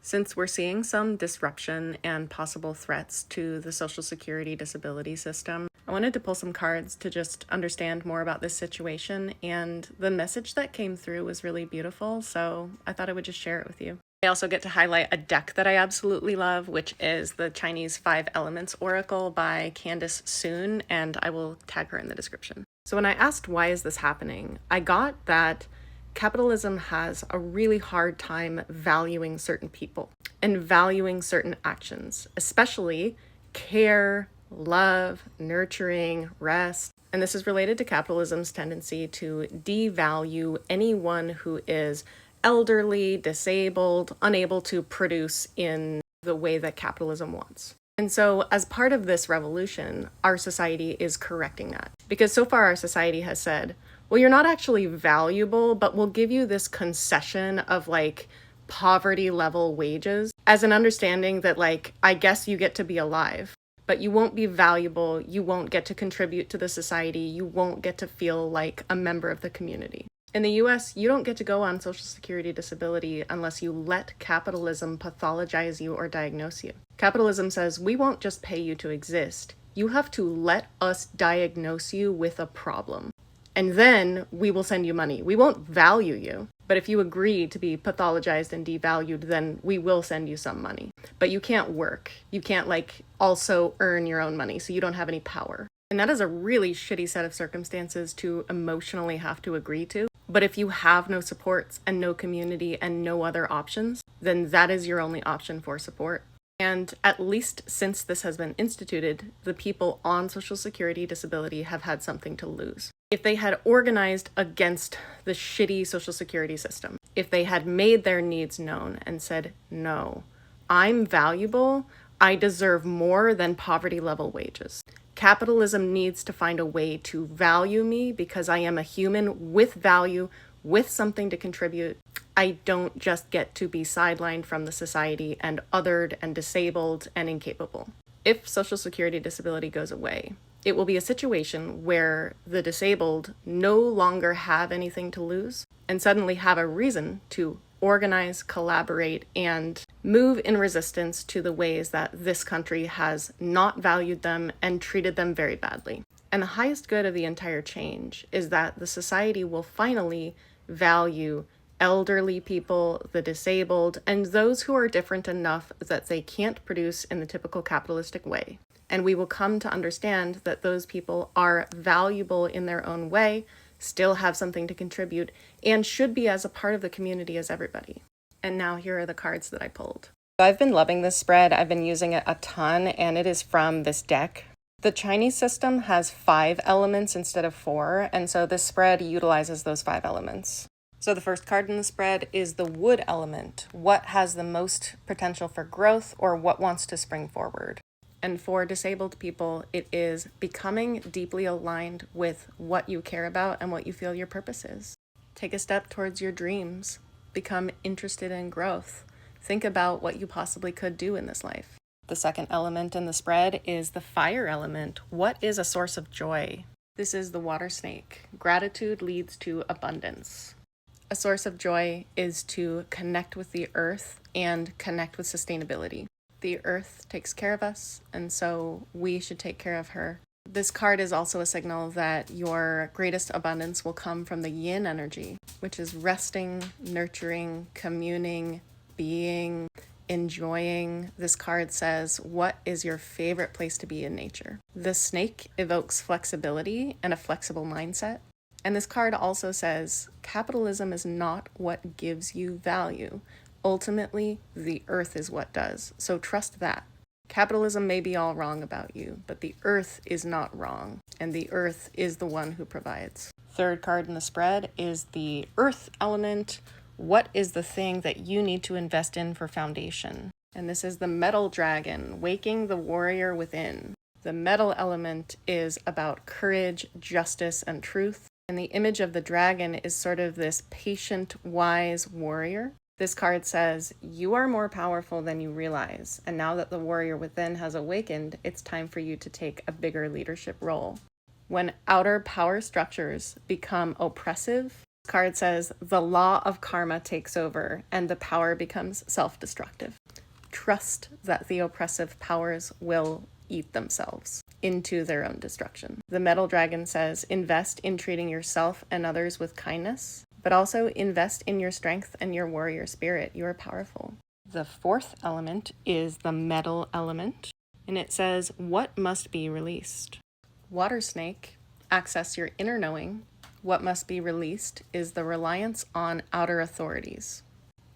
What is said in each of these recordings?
Since we're seeing some disruption and possible threats to the Social Security disability system, I wanted to pull some cards to just understand more about this situation, and the message that came through was really beautiful, so I thought I would just share it with you. I also get to highlight a deck that I absolutely love, which is the Chinese Five Elements Oracle by Candace Soon, and I will tag her in the description. So when I asked why is this happening, I got that capitalism has a really hard time valuing certain people and valuing certain actions, especially care, love, nurturing, rest. And this is related to capitalism's tendency to devalue anyone who is elderly, disabled, unable to produce in the way that capitalism wants. And so, as part of this revolution, our society is correcting that. Because so far, our society has said, well, you're not actually valuable, but we'll give you this concession of like poverty level wages as an understanding that, like, I guess you get to be alive, but you won't be valuable. You won't get to contribute to the society. You won't get to feel like a member of the community. In the US, you don't get to go on Social Security disability unless you let capitalism pathologize you or diagnose you. Capitalism says, we won't just pay you to exist. You have to let us diagnose you with a problem. And then we will send you money. We won't value you. But if you agree to be pathologized and devalued, then we will send you some money. But you can't work. You can't also earn your own money, so you don't have any power. And that is a really shitty set of circumstances to emotionally have to agree to. But if you have no supports and no community and no other options, then that is your only option for support. And at least since this has been instituted, the people on Social Security disability have had something to lose. If they had organized against the shitty Social Security system, if they had made their needs known and said, no, I'm valuable, I deserve more than poverty level wages. Capitalism needs to find a way to value me because I am a human with value, with something to contribute. I don't just get to be sidelined from the society and othered and disabled and incapable. If Social Security disability goes away, it will be a situation where the disabled no longer have anything to lose and suddenly have a reason to organize, collaborate, and move in resistance to the ways that this country has not valued them and treated them very badly. And the highest good of the entire change is that the society will finally value elderly people, the disabled, and those who are different enough that they can't produce in the typical capitalistic way. And we will come to understand that those people are valuable in their own way, still have something to contribute, and should be as a part of the community as everybody. And now here are the cards that I pulled. So I've been loving this spread. I've been using it a ton, and it is from this deck. The Chinese system has 5 elements instead of 4, and so this spread utilizes those 5 elements. So the first card in the spread is the wood element. What has the most potential for growth, or what wants to spring forward? And for disabled people, it is becoming deeply aligned with what you care about and what you feel your purpose is. Take a step towards your dreams. Become interested in growth. Think about what you possibly could do in this life. The second element in the spread is the fire element. What is a source of joy? This is the water snake. Gratitude leads to abundance. A source of joy is to connect with the earth and connect with sustainability. The earth takes care of us, and so we should take care of her. This card is also a signal that your greatest abundance will come from the yin energy, which is resting, nurturing, communing, being, enjoying. This card says, what is your favorite place to be in nature? The snake evokes flexibility and a flexible mindset. And this card also says, capitalism is not what gives you value. Ultimately, the earth is what does. So trust that. Capitalism may be all wrong about you, but the earth is not wrong, and the earth is the one who provides. Third card in the spread is the earth element. What is the thing that you need to invest in for foundation? And this is the metal dragon, waking the warrior within. The metal element is about courage, justice, and truth. And the image of the dragon is sort of this patient, wise warrior. This card says, you are more powerful than you realize, and now that the warrior within has awakened, it's time for you to take a bigger leadership role. When outer power structures become oppressive, Card says, the law of karma takes over and the power becomes self-destructive. Trust that the oppressive powers will eat themselves into their own destruction. The metal dragon says, invest in treating yourself and others with kindness, but also invest in your strength and your warrior spirit. You are powerful. The fourth element is the metal element, and it says, what must be released? Water snake, access your inner knowing. What must be released is the reliance on outer authorities.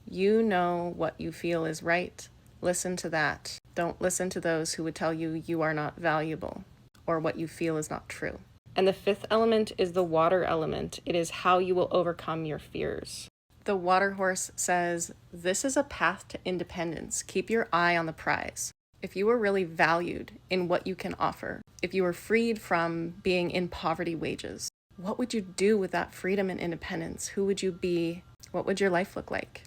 You know what you feel is right. Listen to that. Don't listen to those who would tell you you are not valuable or what you feel is not true. And the fifth element is the water element. It is how you will overcome your fears. The water horse says, this is a path to independence. Keep your eye on the prize. If you were really valued in what you can offer, if you were freed from being in poverty wages, what would you do with that freedom and independence? Who would you be? What would your life look like?